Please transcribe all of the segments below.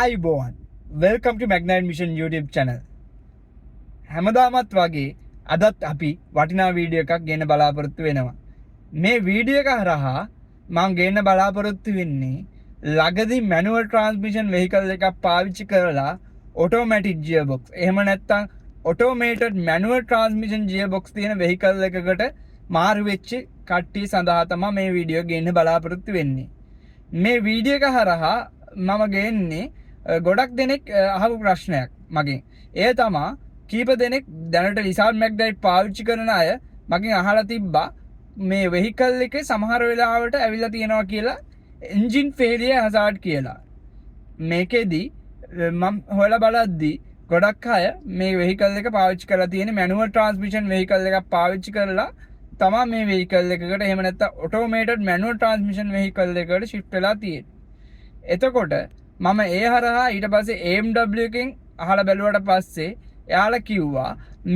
ආයුබෝවන් වෙල්කම් ටු මැග්නයිට් mission YouTube channel. හැමදාමත් වගේ අදත් අපි වටිනා වීඩියෝ එකක් ගෙන බලාපොරොත්තු වෙනවා. මේ වීඩියෝ එක හරහා මම ගෙන බලාපොරොත්තු වෙන්නේ ළඟදී මැනුවල් ට්‍රාන්ස්මිෂන් වෙහිකල් එකක් පාවිච්චි කරලා ඔටෝමැටික් ගියර් බොක්ස් එහෙම නැත්නම් automated manual transmission gear box තියෙන වෙහිකල් එකකට මාරු වෙච්ච කට්ටිය සඳහා තමයි මේ වීඩියෝ ගෙන්න බලාපොරොත්තු වෙන්නේ. මේ වීඩියෝ එක හරහා මම ගේන්නේ ගොඩක් දෙනෙක් අහපු ප්‍රශ්නයක් මගෙන්. ඒ තමා කීප දෙනෙක් දැනට ලිසාල් මැග්නයිට් පාවිච්චි කරන අය මගෙන් අහලා තිබ්බා මේ වෙහිකල් එකේ සමහර වෙලාවට ඇවිල්ලා තියෙනවා කියලා එන්ජින් ෆේලියර් හසාඩ් කියලා. මේකෙදි මම හොයලා බලද්දී ගොඩක් අය මේ වෙහිකල් එක පාවිච්චි කරලා තියෙන මැනුවල් ට්‍රාන්ස්මිෂන් වෙහිකල් එකක් පාවිච්චි කරලා තමා මේ වෙහිකල් එකකට එහෙම නැත්නම් ඔටෝමේටඩ් මැනුවල් ට්‍රාන්ස්මිෂන් වෙහිකල් එකකට ෂිෆ්ට් වෙලා තියෙන්නේ. එතකොට මම ඒ හරහා ඊට පස්සේ AMW එකෙන් අහලා බැලුවට පස්සේ එයාලා කිව්වා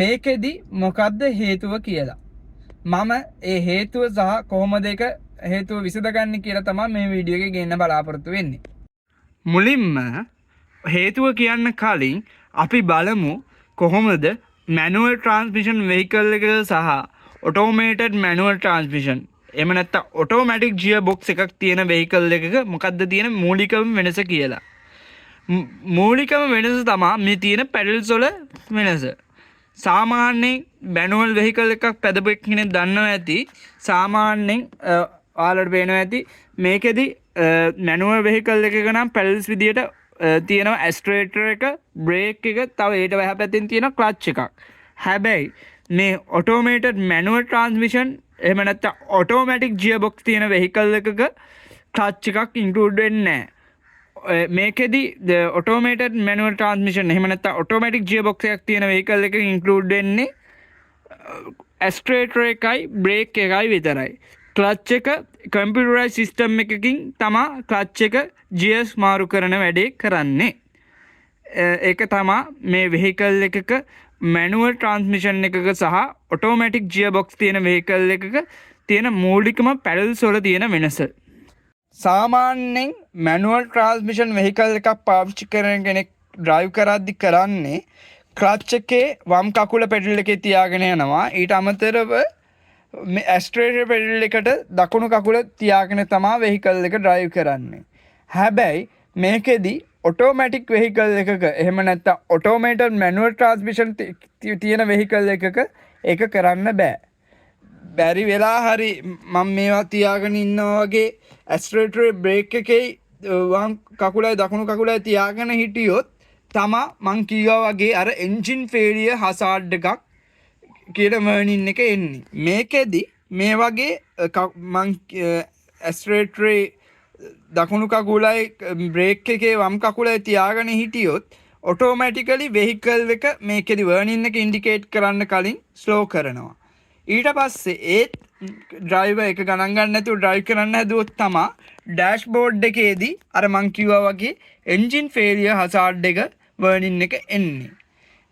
මේකෙදි මොකද්ද හේතුව කියලා. මම ඒ හේතුව සහ කොහොමද ඒක හේතුව විසඳගන්නේ කියලා තමයි මේ වීඩියෝ එකේ ගෙන්න බලාපොරොත්තු වෙන්නේ. මුලින්ම හේතුව කියන්න කලින් අපි බලමු කොහොමද මැනුවල් ට්‍රාන්ස්මිෂන් වෙහිකල් එක සහ ඔටෝමේටඩ් මැනුවල් ට්‍රාන්ස්මිෂන් එහෙම නැත්නම් ඔටෝමැටික් ගියර් බොක්ස් එකක් තියෙන වෙහිකල් එකක මොකද්ද තියෙන මූලිකම වෙනස කියලා. මූලිකම වෙනස තමයි මේ තියෙන පැඩල්ස් වල වෙනස. සාමාන්‍යයෙන් මැනුවල් වෙහිකල් එකක් පැදපු කෙනෙක් දන්නවා ඇති. සාමාන්‍යයෙන් ඔයාලට පේනවා ඇති මේකෙදි මැනුවල් වෙහිකල් එකක නම් පැඩල්ස් විදියට තියෙනවා ඇස්ටරේටර් එක, බ්‍රේක් එක, තව ඊට වහා පැත්තෙන් තියෙනවා ක්ලච් එකක්. හැබැයි මේ ඔටෝමේටඩ් මැනුවල් ට්‍රාන්ස්මිෂන් එහෙම නැත්නම් ඔටෝමැටික් ගියර් බොක්ස් තියෙන වෙහිකල් එකක ක්ලච් එකක් ඉන්ක්ලූඩ් වෙන්නේ නැහැ. මේකෙදි ඔටෝමේටඩ් මැනුවල් ට්‍රාන්ස්මිෂන් එහෙම නැත්නම් ඔටෝමැටික් ගියර් බොක්ස් එකක් තියෙන වෙහිකල් එකක ඉන්ක්ලූඩ් වෙන්නේ ඇස්ටරේටර් එකයි බ්‍රේක් එකයි විතරයි. ක්ලච් එක කම්පියුටරයිස් සිස්ටම් එකකින් තමයි ක්ලච් එක ගියර්ස් මාරු කරන වැඩේ කරන්නේ. ඒක තමයි මේ වෙහිකල් එකක මැනුවල් ට්‍රාන්ස්මිෂන් එකක සහ ඔටෝමැටික් ගියර් බොක්ස් තියෙන වෙහිකල් එකක තියෙන මූලිකම පැඩල්ස් වල තියෙන වෙනස. සාමාන්‍යයෙන් මැනුවල් ට්‍රාන්ස්මිෂන් වෙහිකල් එකක් පාවිච්චි කරන කෙනෙක් ඩ්‍රයිව් කරද්දි කරන්නේ ක්ලච් එකේ වම් කකුල පෙඩල් එකේ තියාගෙන යනවා. ඊට අමතරව මේ ඇස්ටරේටර් පෙඩල් එකට දකුණු කකුල තියාගෙන තමයි වෙහිකල් එක ඩ්‍රයිව් කරන්නේ. හැබැයි මේකෙදි ඔටෝමැටික් වෙහිකල් එකක එහෙම නැත්නම් ඔටෝමේටඩ් මැනුවල් ට්‍රාන්ස්මිෂන් තියෙන වෙහිකල් එකක ඒක කරන්න බෑ. බැරි වෙලා හරි මම මේවා තියාගෙන ඉන්නවා වගේ ඇස්ටරේටර් බ්‍රේක් එකේ වම් කකුලයි දකුණු කකුලයි තියාගෙන හිටියොත් තමා මං කිව්වා වගේ අර එන්ජින් ෆේලියර් හසාඩ් එකක් කියන වර්නින් එක එන්නේ. මේකෙදි මේ වගේ මං ඇස්ටරේටර් දකුණු කකුලයි බ්‍රේක් එකේ වම් කකුලයි තියාගෙන හිටියොත් ඔටෝමැටිකලි වෙහිකල් එක මේකෙදි වර්නින් එක ඉන්ඩිකේට් කරන්න කලින් ස්ලෝ කරනවා. ඊට පස්සේ ඒත් ඩ්‍රයිවර් එක ගණන් ගන්න නැතුව ඩ්‍රයිව් කරන්න හැදුවොත් තමයි ඩෑෂ්බෝඩ් එකේදී අර මං කිව්වා වගේ එන්ජින් ෆේලියර් හසාඩ් එක වර්නින් එක එන්නේ.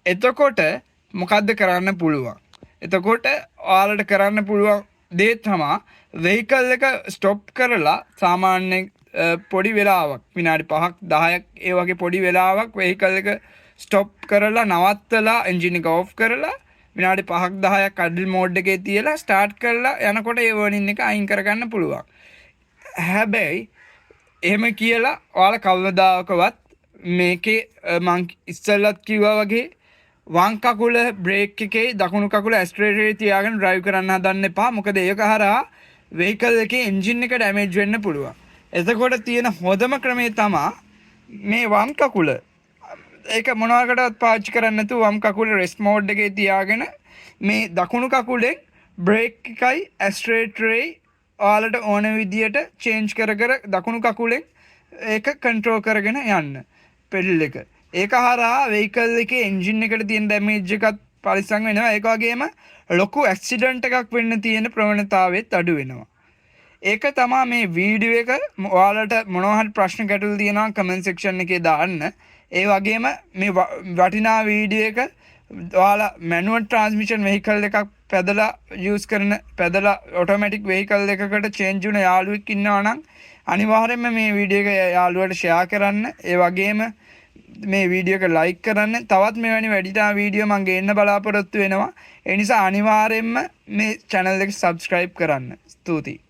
එතකොට මොකද්ද කරන්න පුළුවන්? එතකොට ඔයාලට කරන්න පුළුවන් දේ තමයි වෙහිකල් එක ස්ටොප් කරලා සාමාන්‍යයෙන් පොඩි වෙලාවක් විනාඩි 5ක් 10ක් ඒ වගේ පොඩි වෙලාවක් වෙහිකල් එක ස්ටොප් කරලා නවත්තලා එන්ජින් එක ඕෆ් කරලා විනාඩි 5ක් 10ක් අඩල් මෝඩ් එකේ තියලා ස්ටාර්ට් කරලා යනකොට ඒ වර්නින් එක අයින් කරගන්න පුළුවන්. හැබැයි එහෙම කියලා ඔයාලා කවදාකවත් මේකේ මං ඉස්සෙල්ලත් කිව්වා වගේ වම් කකුල බ්‍රේක් එකේ දකුණු කකුල ඇස්ටරේටරේ තියාගෙන ඩ්‍රයිව් කරන්න හදන්න එපා. මොකද ඒක හරහා වෙහිකල් එකේ එන්ජින් එක ඩැමේජ් වෙන්න පුළුවන්. එතකොට තියෙන හොඳම ක්‍රමය තමයි මේ වම් කකුල ඒක මොනවාකටවත් පාවිච්චි කරන්නේ නැතුව වම් කකුල රෙස්ට් මෝඩ් එකේ තියාගෙන මේ දකුණු කකුලෙන් බ්‍රේක් එකයි ඇස්ටරේටරේ ඔයාලට ඕන විදියට චේන්ජ් කර කර දකුණු කකුලෙන් ඒක කන්ට්‍රෝල් කරගෙන යන්න පෙඩල් එක. ඒක හරහා වෙහිකල් එකේ එන්ජින් එකට තියෙන ඩැමේජ් එකත් පරිස්සම් වෙනවා. ඒක වගේම ලොකු ඇක්සිඩන්ට් එකක් වෙන්න තියෙන ප්‍රවණතාවෙත් අඩු වෙනවා. ඒක තමයි මේ වීඩියෝ එක. ඔයාලට මොනවා හරි ප්‍රශ්න ගැටලු තියෙනවා කමෙන්ට් සෙක්ෂන් එකේ දාන්න. ඒ වගේම මේ වටිනා වීඩියෝ එක ඔයාලා මැනුවල් ට්‍රාන්ස්මිෂන් වෙහිකල් එකක් පැදලා යූස් කරන පැදලා ඔටෝමැටික් වෙහිකල් එකකට චේන්ජ් වුණ යාළුවෙක් ඉන්නවා නම් අනිවාර්යයෙන්ම මේ වීඩියෝ එක යාළුවට ෂෙයා කරන්න. ඒ වගේම මේ වීඩියෝ එක ලයික් කරන්න. තවත් මෙවැනි වැඩිතා වීඩියෝ මම ගේන්න බලාපොරොත්තු වෙනවා. ඒ නිසා අනිවාර්යයෙන්ම මේ channel එක subscribe කරන්න. ස්තුතියි.